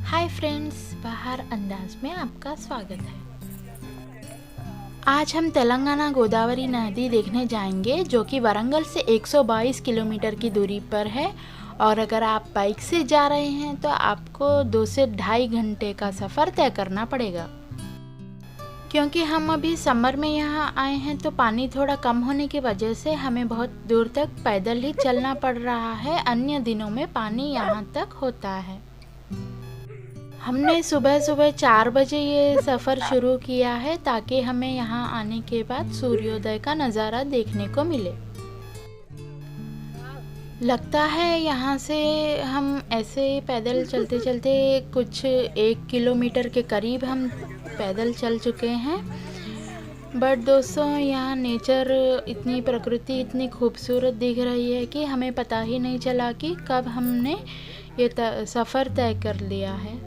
Hi friends, बाहर अंदाज में आपका स्वागत है। आज हम तेलंगाना गोदावरी नदी देखने जाएंगे, जो कि वारंगल से 122 किलोमीटर की दूरी पर है। और अगर आप बाइक से जा रहे हैं तो आपको 2 से ढाई घंटे का सफ़र तय करना पड़ेगा। क्योंकि हम अभी समर में यहाँ आए हैं तो पानी थोड़ा कम होने की वजह से हमें बहुत दूर तक पैदल ही चलना पड़ रहा है। अन्य दिनों में पानी यहाँ तक होता है। हमने सुबह सुबह 4 बजे ये सफ़र शुरू किया है ताकि हमें यहाँ आने के बाद सूर्योदय का नज़ारा देखने को मिले। लगता है यहाँ से हम ऐसे पैदल चलते चलते कुछ 1 किलोमीटर के करीब हम पैदल चल चुके हैं। बट दोस्तों, यहाँ नेचर, इतनी प्रकृति इतनी खूबसूरत दिख रही है कि हमें पता ही नहीं चला कि कब हमने ये सफ़र तय कर लिया है।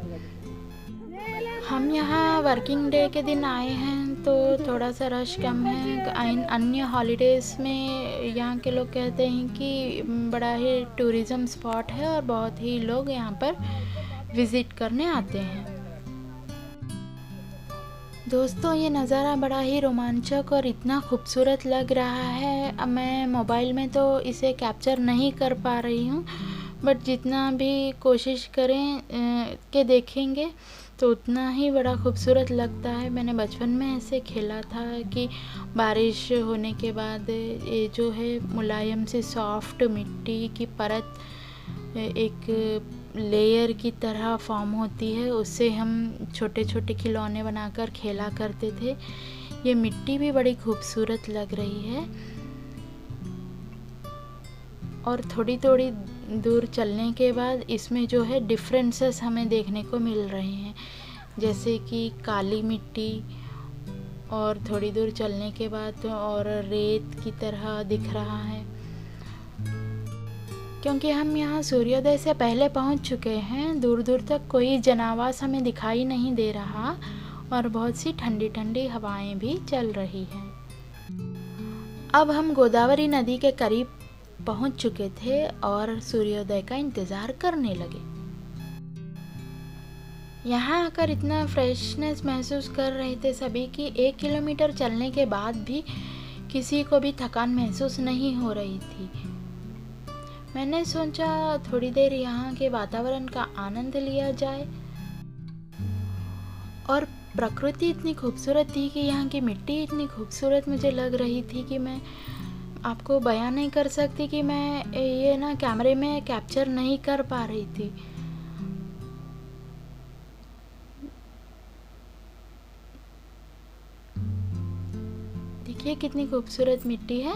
हम यहाँ वर्किंग डे के दिन आए हैं तो थोड़ा सा रश कम है। अन्य हॉलीडेज़ में यहाँ के लोग कहते हैं कि बड़ा ही टूरिज़्म स्पॉट है और बहुत ही लोग यहाँ पर विज़िट करने आते हैं। दोस्तों, ये नज़ारा बड़ा ही रोमांचक और इतना खूबसूरत लग रहा है। मैं मोबाइल में तो इसे कैप्चर नहीं कर पा रही हूँ, बट जितना भी कोशिश करें के देखेंगे तो उतना ही बड़ा खूबसूरत लगता है। मैंने बचपन में ऐसे खेला था कि बारिश होने के बाद ये जो है मुलायम से सॉफ्ट मिट्टी की परत एक लेयर की तरह फॉर्म होती है, उससे हम छोटे छोटे खिलौने बनाकर खेला करते थे। ये मिट्टी भी बड़ी खूबसूरत लग रही है और थोड़ी थोड़ी दूर चलने के बाद इसमें जो है डिफरेंसेस हमें देखने को मिल रहे हैं, जैसे कि काली मिट्टी और थोड़ी दूर चलने के बाद और रेत की तरह दिख रहा है। क्योंकि हम यहाँ सूर्योदय से पहले पहुँच चुके हैं, दूर दूर तक कोई जनावास हमें दिखाई नहीं दे रहा और बहुत सी ठंडी ठंडी हवाएं भी चल रही हैं। अब हम गोदावरी नदी के करीब पहुंच चुके थे और सूर्योदय का इंतज़ार करने लगे। यहाँ आकर इतना फ्रेशनेस महसूस कर रहे थे सभी कि 1 किलोमीटर चलने के बाद भी किसी को भी थकान महसूस नहीं हो रही थी। मैंने सोचा थोड़ी देर यहाँ के वातावरण का आनंद लिया जाए। और प्रकृति इतनी खूबसूरत थी कि यहाँ की मिट्टी इतनी खूबसूरत मुझे लग रही थी कि मैं आपको बयान नहीं कर सकती कि मैं ये ना कैमरे में कैप्चर नहीं कर पा रही थी। देखिए कितनी खूबसूरत मिट्टी है।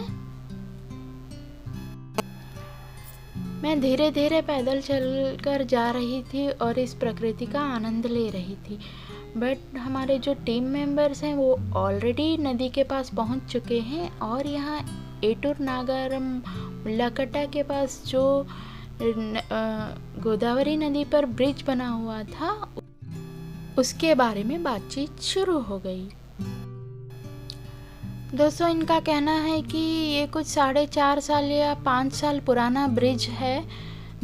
मैं धीरे धीरे पैदल चलकर जा रही थी और इस प्रकृति का आनंद ले रही थी। बट हमारे जो टीम मेंबर्स हैं वो ऑलरेडी नदी के पास पहुंच चुके हैं और यहाँ एटूर नागारम मुल्लाकट्टा के पास जो गोदावरी नदी पर ब्रिज बना हुआ था उसके बारे में बातचीत शुरू हो गई। दोस्तों, इनका कहना है कि ये कुछ 4.5 साल या 5 साल पुराना ब्रिज है,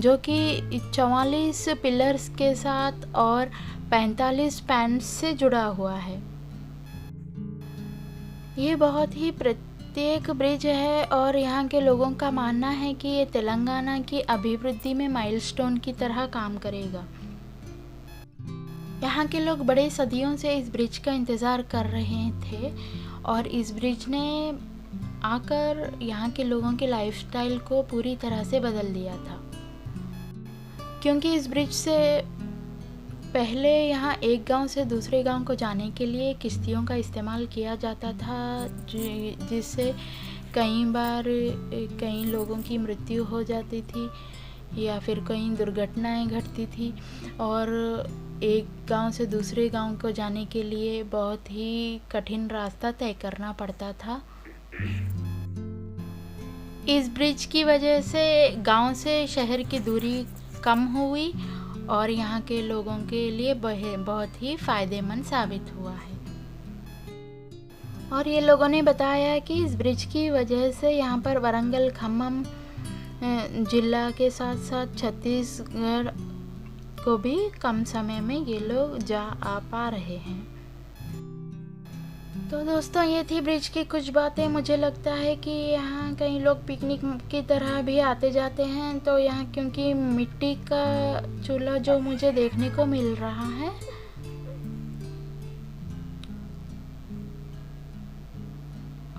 जो कि 44 पिलर्स के साथ और 45 स्पैन्स से जुड़ा हुआ है। ये बहुत ही प्रत्येक ब्रिज है और यहाँ के लोगों का मानना है कि ये तेलंगाना की अभिवृद्धि में माइलस्टोन की तरह काम करेगा। यहाँ के लोग बड़े सदियों से इस ब्रिज का इंतज़ार कर रहे थे और इस ब्रिज ने आकर यहाँ के लोगों के लाइफस्टाइल को पूरी तरह से बदल दिया था। क्योंकि इस ब्रिज से पहले यहाँ एक गांव से दूसरे गांव को जाने के लिए किश्तियों का इस्तेमाल किया जाता था, जिससे कई बार कई लोगों की मृत्यु हो जाती थी या फिर कई दुर्घटनाएं घटती थी और एक गांव से दूसरे गांव को जाने के लिए बहुत ही कठिन रास्ता तय करना पड़ता था। इस ब्रिज की वजह से गांव से शहर की दूरी कम हुई और यहाँ के लोगों के लिए बहुत ही फ़ायदेमंद साबित हुआ है। और ये लोगों ने बताया कि इस ब्रिज की वजह से यहाँ पर वारंगल खम्मम जिला के साथ साथ छत्तीसगढ़ को भी कम समय में ये लोग जा आ पा रहे हैं। तो दोस्तों ये थी ब्रिज की कुछ बातें। मुझे लगता है कि यहाँ कई लोग पिकनिक की तरह भी आते जाते हैं। तो यहाँ क्योंकि मिट्टी का चूल्हा जो मुझे देखने को मिल रहा है,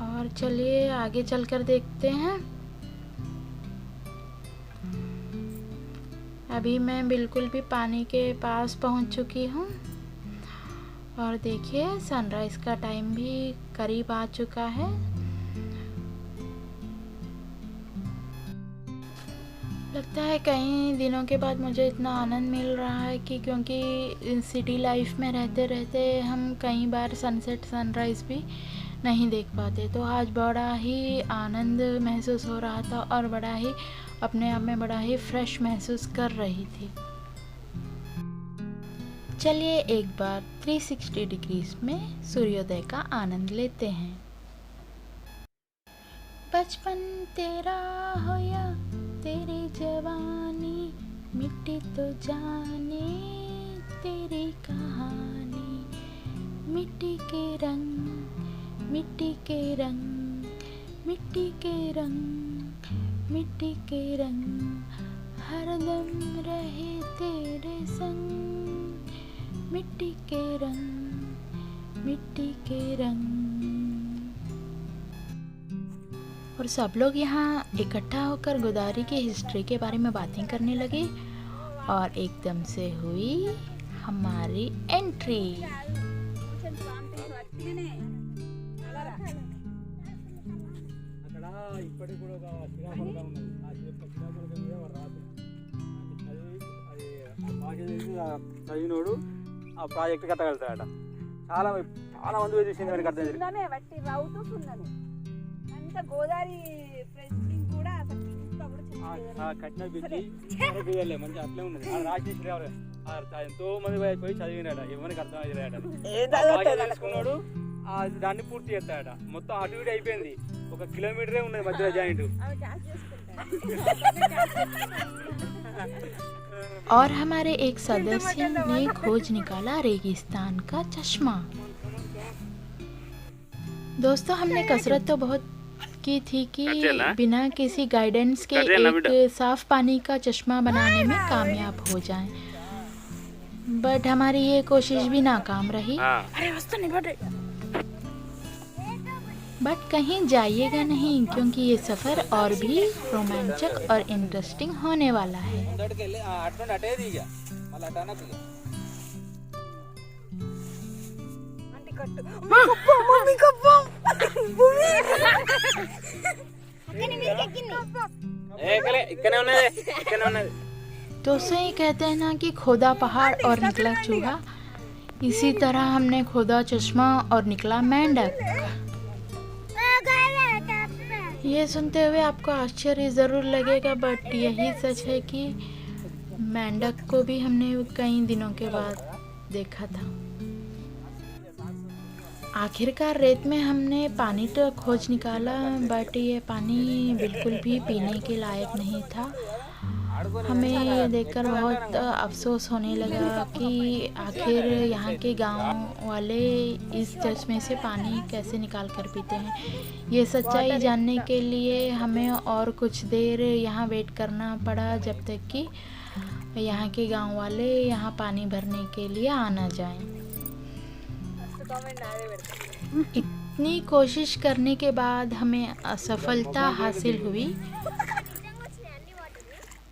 और चलिए आगे चलकर देखते हैं। अभी मैं बिल्कुल भी पानी के पास पहुंच चुकी हूँ और देखिए सनराइज का टाइम भी करीब आ चुका है। लगता है कई दिनों के बाद मुझे इतना आनंद मिल रहा है कि क्योंकि सिटी लाइफ में रहते रहते हम कई बार सनसेट सनराइज़ भी नहीं देख पाते। तो आज बड़ा ही आनंद महसूस हो रहा था और बड़ा ही अपने आप में बड़ा ही फ्रेश महसूस कर रही थी। चलिए एक बार 360 डिग्रीज में सूर्योदय का आनंद लेते हैं। बचपन तेरा हो या तेरी जवानी, मिट्टी तो जाने तेरी कहानी। मिट्टी के रंग, मिट्टी के रंग, मिट्टी के रंग, मिट्टी के रंग, हरदम रहे तेरे संग। मिट्टी के रंग, मिट्टी के रंग। और सब लोग यहाँ इकट्ठा होकर गोदावरी की हिस्ट्री के बारे में बातें करने लगे और एकदम से हुई हमारी एंट्री। చదివినోడు ఆ ప్రాజెక్ట్ కట్టగలుగుతాడట. చాలా చాలా మంది చూసింది మనకి అర్థం సున్నమే వట్టి రౌతు సున్నమే అంత గోదావరి ప్రెసిడెంట్ కూడా అసలు ఇంత కూడా కట్టిన బిడ్డి మనకి మంచి అట్లే ఉన్నది. రాజేష్ ఎవరు ఎంతో మంది పోయి చదివినాడ, ఎవరికి అర్థం అయ్యాడట. తెలుసుకున్నాడు, దాన్ని పూర్తి చేస్తాడట. మొత్తం అటు ఇటు అయిపోయింది, 1 కిలోమీటరే ఉన్నది మధ్యలో జాయింట్. और हमारे एक सदस्य ने खोज निकाला रेगिस्तान का चश्मा। दोस्तों हमने कसरत तो बहुत की थी कि बिना किसी गाइडेंस के एक साफ पानी का चश्मा बनाने में कामयाब हो जाएं, बट हमारी ये कोशिश भी नाकाम रही। बट कहीं जाइएगा नहीं, क्योंकि ये सफ़र और भी रोमांचक और इंटरेस्टिंग होने वाला है। दोस्तों ये कहते हैं ना कि खोदा पहाड़ और निकला चूहा, इसी तरह हमने खोदा चश्मा और निकला मेंढक। ये सुनते हुए आपको आश्चर्य ज़रूर लगेगा, बट यही सच है कि मेंढक को भी हमने कई दिनों के बाद देखा था। आखिरकार रेत में हमने पानी तो खोज निकाला, बट ये पानी बिल्कुल भी पीने के लायक नहीं था। हमें ये देखकर बहुत अफसोस होने लगा कि आखिर यहाँ के गांव वाले इस चश्मे से पानी कैसे निकाल कर पीते हैं। ये सच्चाई जानने के लिए हमें और कुछ देर यहाँ वेट करना पड़ा, जब तक कि यहाँ के गांव वाले यहाँ पानी भरने के लिए आ ना जाएं। इतनी कोशिश करने के बाद हमें असफलता हासिल हुई,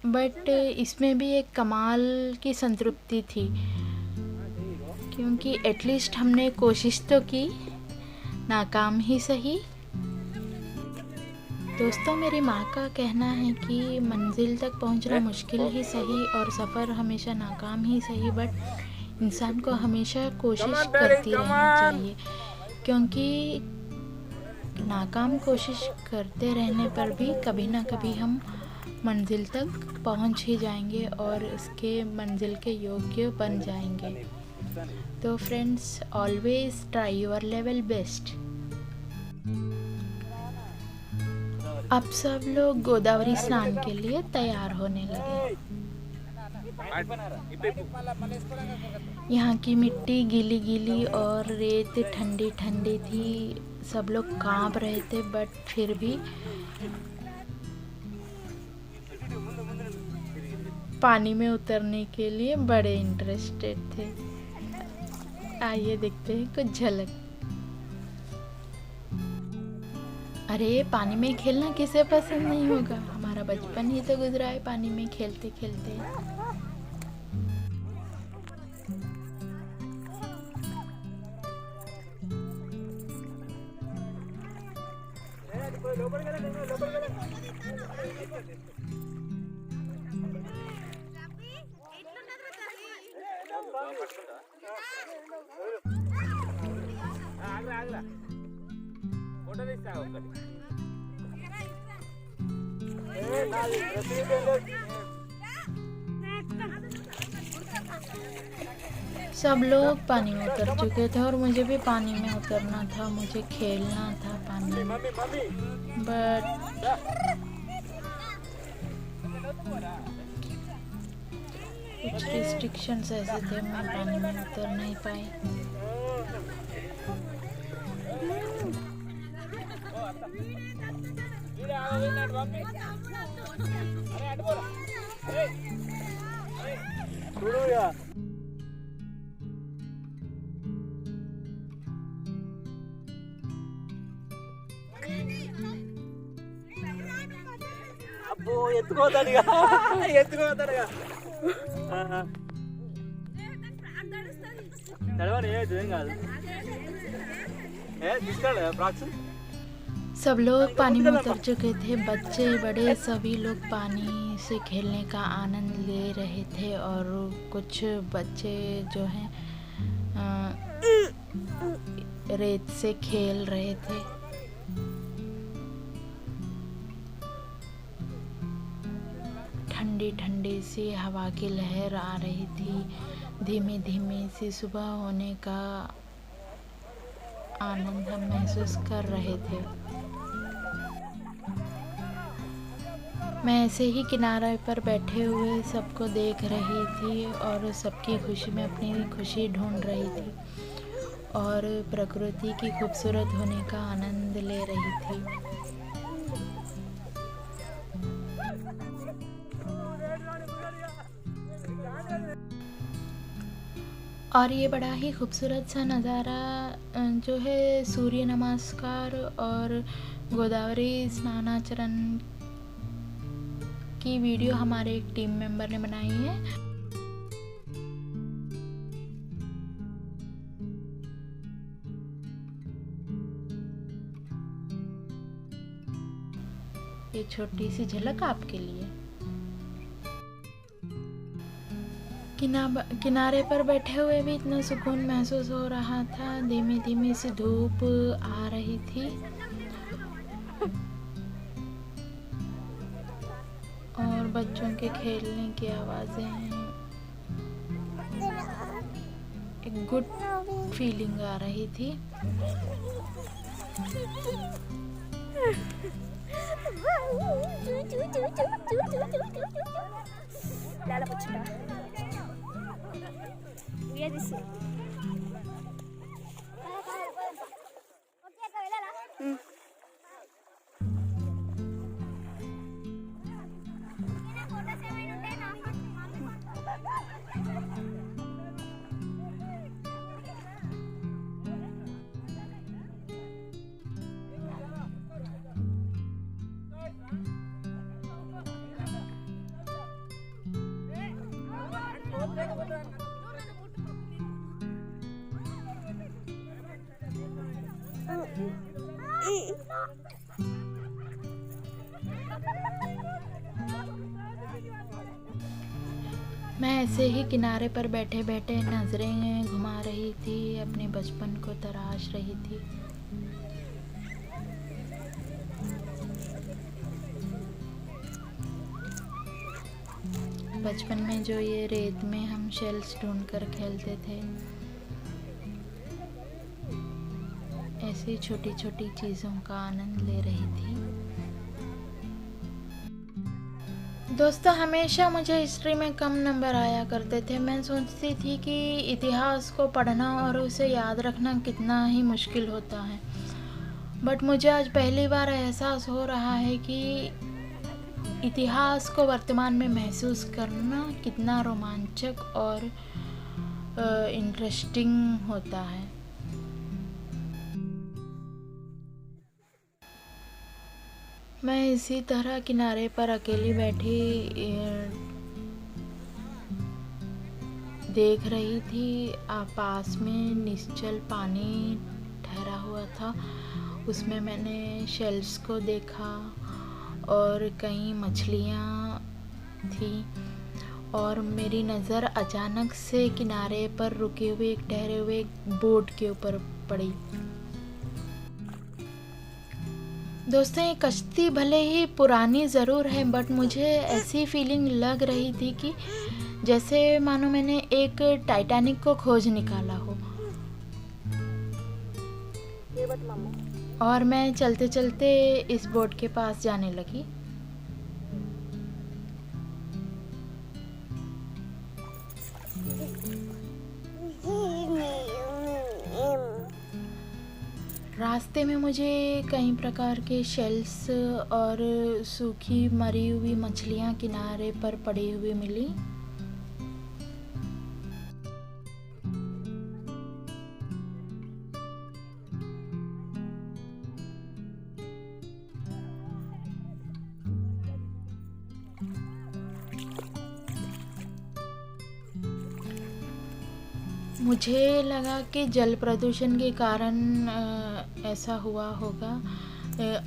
बट इसमें भी एक कमाल की संतृप्ति थी, क्योंकि एटलीस्ट हमने कोशिश तो की, नाकाम ही सही। दोस्तों मेरी माँ का कहना है कि मंजिल तक पहुँचना मुश्किल ही सही और सफ़र हमेशा नाकाम ही सही, बट इंसान को हमेशा कोशिश करती रहनी चाहिए, क्योंकि नाकाम कोशिश करते रहने पर भी कभी ना कभी हम मंजिल तक पहुंच ही जाएंगे और उसके मंजिल के योग्य बन जाएंगे। तो friends always try your level best. अब सब लोग गोदावरी स्नान के लिए तैयार होने लगे। यहाँ की मिट्टी गीली गीली और रेत ठंडी ठंडी थी। सब लोग कांप रहे थे, बट फिर भी पानी में उतरने के लिए बड़े इंटरेस्टेड थे। आइए देखते हैं कुछ झलक। अरे पानी में खेलना किसे पसंद नहीं होगा। हमारा बचपन ही तो गुजरा है पानी में खेलते खेलते। सब लोग पानी में उतर चुके थे और मुझे भी पानी में उतरना था, मुझे खेलना था पानी में। बट कुछ रिस्ट्रिक्शंस ऐसे थे, मैं पानी में उतर नहीं पाई। అబ్బో ఎత్తుకోతాడుగా ఎత్తుకోతాడుగా తడవని ఏం కాదు తీసుకెళ్ళ ప్రాక్స్। सब लोग पानी में उतर चुके थे, बच्चे बड़े सभी लोग पानी से खेलने का आनंद ले रहे थे। और कुछ बच्चे जो हैं रेत से खेल रहे थे। ठंडी ठंडी सी हवा की लहर आ रही थी। धीमी धीमी सी सुबह होने का आनंद हम महसूस कर रहे थे। मैं ऐसे ही किनारे पर बैठे हुए सबको देख रही थी और सबकी खुशी में अपनी खुशी ढूंढ रही थी और प्रकृति की खूबसूरत होने का आनंद ले रही थी। और ये बड़ा ही खूबसूरत सा नज़ारा जो है सूर्य नमस्कार और गोदावरी स्नानाचरण की वीडियो हमारे एक टीम मेंबर ने बनाई है। ये छोटी सी झलक आपके लिए। किनारे पर बैठे हुए भी इतना सुकून महसूस हो रहा था। धीमी धीमी सी धूप आ रही थी और बच्चों के खेलने की आवाज़ें, एक गुड फीलिंग आ रही थी। मैं ऐसे ही किनारे पर बैठे बैठे नजरें घुमा रही थी, अपने बचपन को तराश रही थी। बचपन में जो ये रेत में हम शेल्स ढूंढकर खेलते थे, ऐसी छोटी छोटी चीज़ों का आनंद ले रही थी। दोस्तों हमेशा मुझे हिस्ट्री में कम नंबर आया करते थे। मैं सोचती थी कि इतिहास को पढ़ना और उसे याद रखना कितना ही मुश्किल होता है, बट मुझे आज पहली बार एहसास हो रहा है कि इतिहास को वर्तमान में महसूस करना कितना रोमांचक और इंटरेस्टिंग होता है। मैं इसी तरह किनारे पर अकेली बैठी देख रही थी। पास में निश्चल पानी ठहरा हुआ था, उसमें मैंने शेल्स को देखा और कई मछलियाँ थी और मेरी नज़र अचानक से किनारे पर रुके हुए एक ठहरे हुए बोट के ऊपर पड़ी। दोस्तों ये कश्ती भले ही पुरानी ज़रूर है, बट मुझे ऐसी फीलिंग लग रही थी कि जैसे मानो मैंने एक टाइटैनिक को खोज निकाला हो। और मैं चलते चलते इस बोट के पास जाने लगी। रास्ते में मुझे कई प्रकार के शेल्स और सूखी मरी हुई मछलियाँ किनारे पर पड़ी हुई मिली। मुझे लगा कि जल प्रदूषण के कारण ऐसा हुआ होगा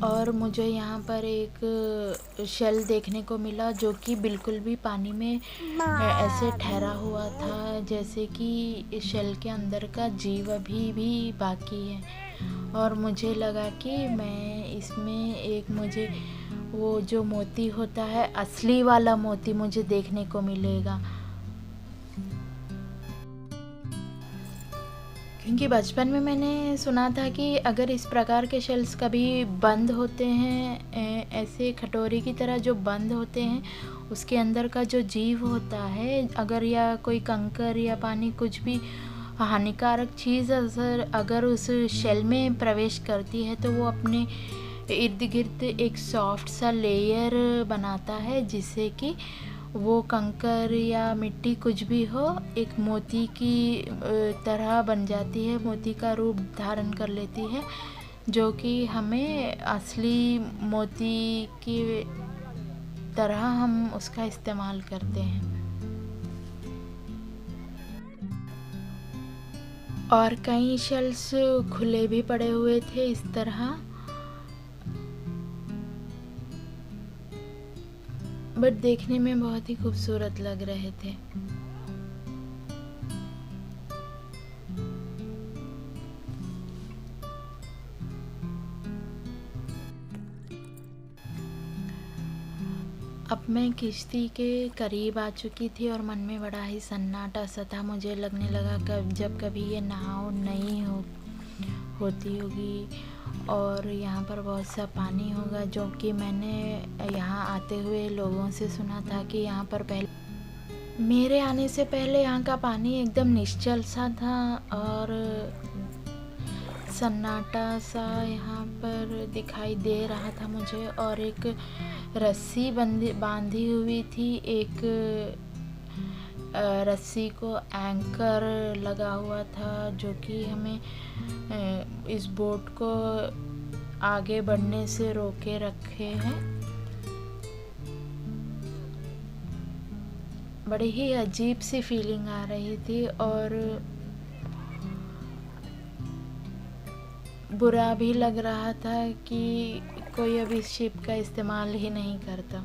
और मुझे यहाँ पर एक शेल देखने को मिला जो कि बिल्कुल भी पानी में ऐसे ठहरा हुआ था जैसे कि शेल के अंदर का जीव अभी भी बाकी है। और मुझे लगा कि मैं इसमें एक मुझे वो जो मोती होता है असली वाला मोती मुझे देखने को मिलेगा, क्योंकि बचपन में मैंने सुना था कि अगर इस प्रकार के शेल्स कभी बंद होते हैं ऐसे कटोरी की तरह जो बंद होते हैं, उसके अंदर का जो जीव होता है अगर या कोई कंकर या पानी कुछ भी हानिकारक चीज़ अगर उस शेल में प्रवेश करती है तो वो अपने इर्द गिर्द एक सॉफ्ट सा लेयर बनाता है जिससे कि वो कंकर या मिट्टी कुछ भी हो एक मोती की तरह बन जाती है, मोती का रूप धारण कर लेती है, जो कि हमें असली मोती की तरह हम उसका इस्तेमाल करते हैं। और कई शेल्स खुले भी पड़े हुए थे इस तरह, बट देखने में बहुत ही खूबसूरत लग रहे थे। अब मैं किश्ती के करीब आ चुकी थी और मन में बड़ा ही सन्नाटा सा था। मुझे लगने लगा जब कभी ये नाव नहीं होती होगी और यहाँ पर बहुत सा पानी होगा, जो कि मैंने यहाँ आते हुए लोगों से सुना था कि यहाँ पर पहले मेरे आने से पहले यहाँ का पानी एकदम निश्चल सा था और सन्नाटा सा यहाँ पर दिखाई दे रहा था मुझे। और एक रस्सी बांधी हुई थी, एक रस्सी को एंकर लगा हुआ था जो कि हमें इस बोट को आगे बढ़ने से रोके रखे हैं। बड़ी ही अजीब सी फीलिंग आ रही थी और बुरा भी लग रहा था कि कोई अभी शिप का इस्तेमाल ही नहीं करता।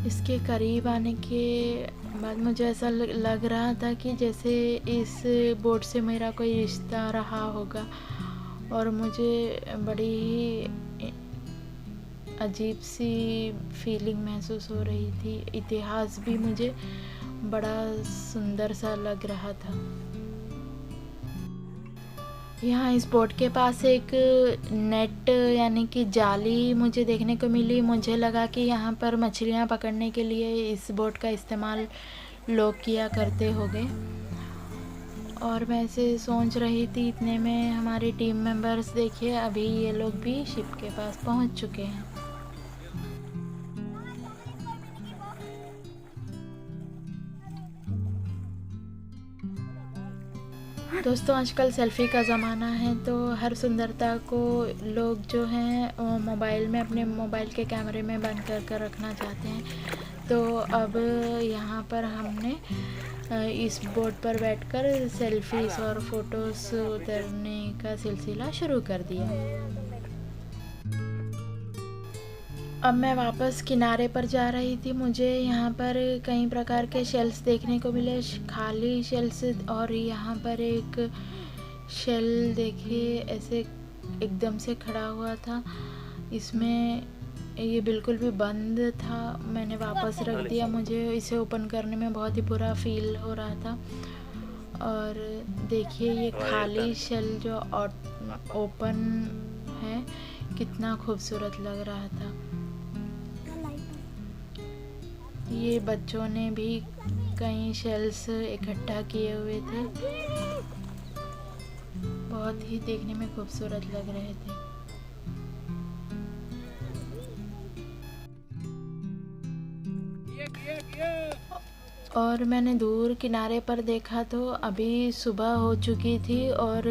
इसके करीब आने के बाद मुझे ऐसा लग रहा था कि जैसे इस बोट से मेरा कोई रिश्ता रहा होगा और मुझे बड़ी ही अजीब सी फीलिंग महसूस हो रही थी। इतिहास भी मुझे बड़ा सुंदर सा लग रहा था। यहाँ इस बोट के पास एक नेट यानी कि जाली मुझे देखने को मिली। मुझे लगा कि यहाँ पर मछलियाँ पकड़ने के लिए इस बोट का इस्तेमाल लोग किया करते होंगे, और मैं ऐसे सोच रही थी इतने में हमारी टीम मेंबर्स देखिए अभी ये लोग भी शिप के पास पहुँच चुके हैं। दोस्तों आजकल सेल्फ़ी का ज़माना है, तो हर सुंदरता को लोग जो हैं मोबाइल में अपने मोबाइल के कैमरे में बंद कर रखना चाहते हैं। तो अब यहाँ पर हमने इस बोट पर बैठकर सेल्फीज़ और फ़ोटोज़ उतारने का सिलसिला शुरू कर दिया। अब मैं वापस किनारे पर जा रही थी। मुझे यहाँ पर कई प्रकार के शेल्स देखने को मिले, खाली शेल्स, और यहाँ पर एक शेल देखिए ऐसे एकदम से खड़ा हुआ था। इसमें ये बिल्कुल भी बंद था। मैंने वापस रख दिया, मुझे इसे ओपन करने में बहुत ही बुरा फील हो रहा था। और देखिए ये खाली शेल जो ओपन है कितना खूबसूरत लग रहा था। ये बच्चों ने भी कई शेल्स इकट्ठा किए हुए थे, बहुत ही देखने में खूबसूरत लग रहे थे। और मैंने दूर किनारे पर देखा तो अभी सुबह हो चुकी थी और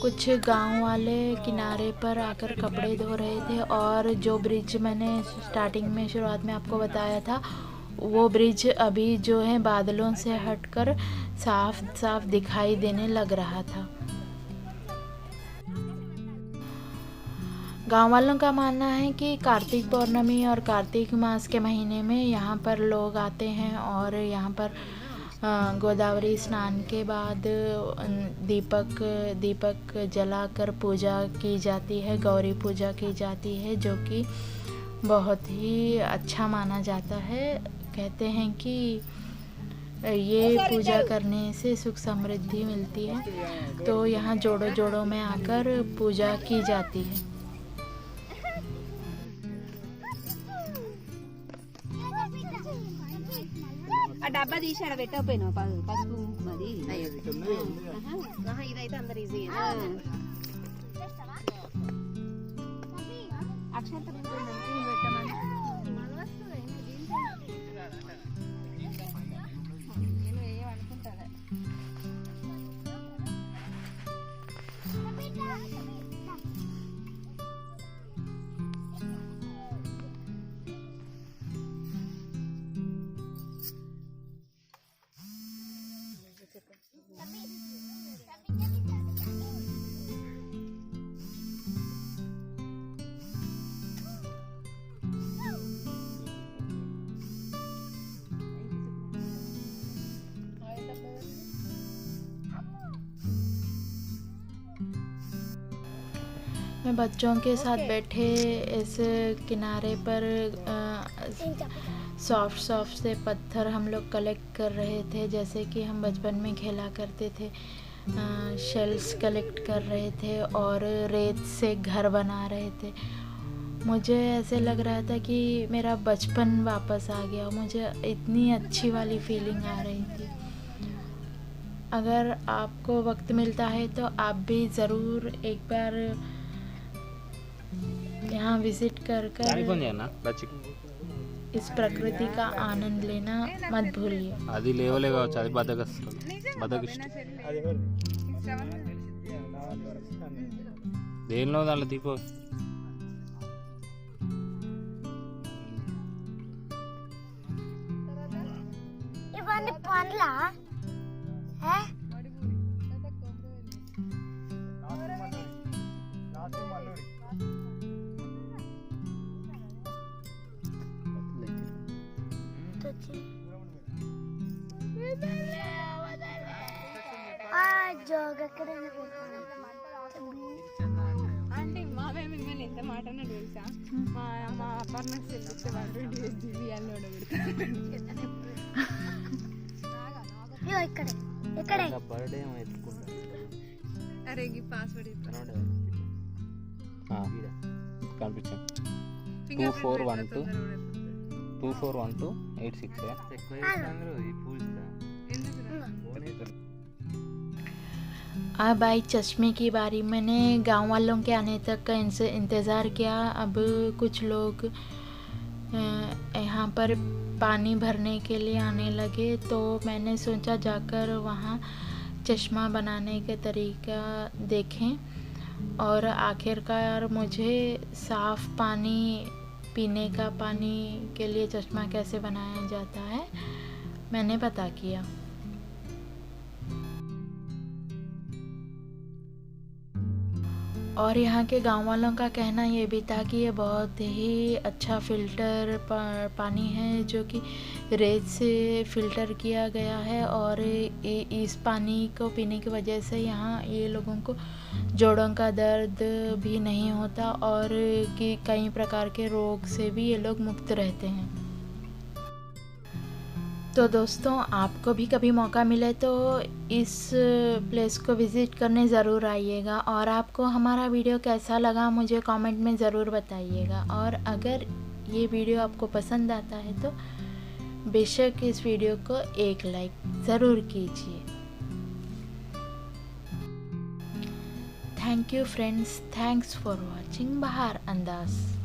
कुछ गांव वाले किनारे पर आकर कपड़े धो रहे थे। और जो ब्रिज मैंने स्टार्टिंग में शुरुआत में आपको बताया था, वो ब्रिज अभी जो है बादलों से हटकर साफ साफ दिखाई देने लग रहा था। गांव वालों का मानना है कि कार्तिक पौर्णमी और कार्तिक मास के महीने में यहाँ पर लोग आते हैं और यहाँ पर गोदावरी स्नान के बाद दीपक जलाकर पूजा की जाती है, गौरी पूजा की जाती है, जो कि बहुत ही अच्छा माना जाता है। कहते हैं कि ये पूजा करने से सुख समृद्धि मिलती है, तो यहाँ जोड़ों जोड़ों में आकर पूजा की जाती है। డబ్బా తీసి ఆడ పెట్టకపోయినా పసుపు కుంకుమది ఇదైతే అందరు ఈజీ అక్షంత పెట్టమని నేను ఏమనుకుంటా मैं बच्चों के साथ बैठे इस किनारे पर सॉफ्ट से पत्थर हम लोग कलेक्ट कर रहे थे, जैसे कि हम बचपन में खेला करते थे। शेल्स कलेक्ट कर रहे थे और रेत से घर बना रहे थे। मुझे ऐसे लग रहा था कि मेरा बचपन वापस आ गया। मुझे इतनी अच्छी वाली फीलिंग आ रही थी। अगर आपको वक्त मिलता है तो आप भी ज़रूर एक बार यहाँ विजिट कर इस प्रकृति का आनंद लेना मत भूलिए। అది లేవలే కావచ్చు, అది బద్దకస్తులు బద్దకిష్టం దేనిలో దాంట్లో దీపో ఇవన్నీ పండ్లా అంటే మామే మిమ్మల్ని ఎంత మాట అన్నాడు తెలుసా? మా అపర్ణ చెల్లిస్తే 128 GB అన్నాడు. ఇక్కడ ఎక్కడ బర్త్డే ఏమో ఎత్తుకుంటా అరే ఈ పాస్వర్డ్ కనిపించాం 2412 2412 86 ఎక్కువ చేస్తాను ఈ పూల్స్ अब आई चश्मे की बारी। मैंने गांव वालों के आने तक का इंतज़ार किया। अब कुछ लोग यहाँ पर पानी भरने के लिए आने लगे, तो मैंने सोचा जाकर वहाँ चश्मा बनाने के तरीका देखें। और आखिरकार मुझे साफ़ पानी, पीने का पानी के लिए चश्मा कैसे बनाया जाता है मैंने पता किया। और यहाँ के गांव वालों का कहना ये भी था कि ये बहुत ही अच्छा फ़िल्टर पानी है जो कि रेत से फ़िल्टर किया गया है। और इस पानी को पीने की वजह से यहाँ ये लोगों को जोड़ों का दर्द भी नहीं होता और कि कई प्रकार के रोग से भी ये लोग मुक्त रहते हैं। तो दोस्तों, आपको भी कभी मौका मिले तो इस प्लेस को विज़िट करने ज़रूर आइएगा। और आपको हमारा वीडियो कैसा लगा मुझे कमेंट में ज़रूर बताइएगा। और अगर ये वीडियो आपको पसंद आता है तो बेशक इस वीडियो को एक लाइक ज़रूर कीजिए। Thank you friends, thanks for watching बहार अंदाज़।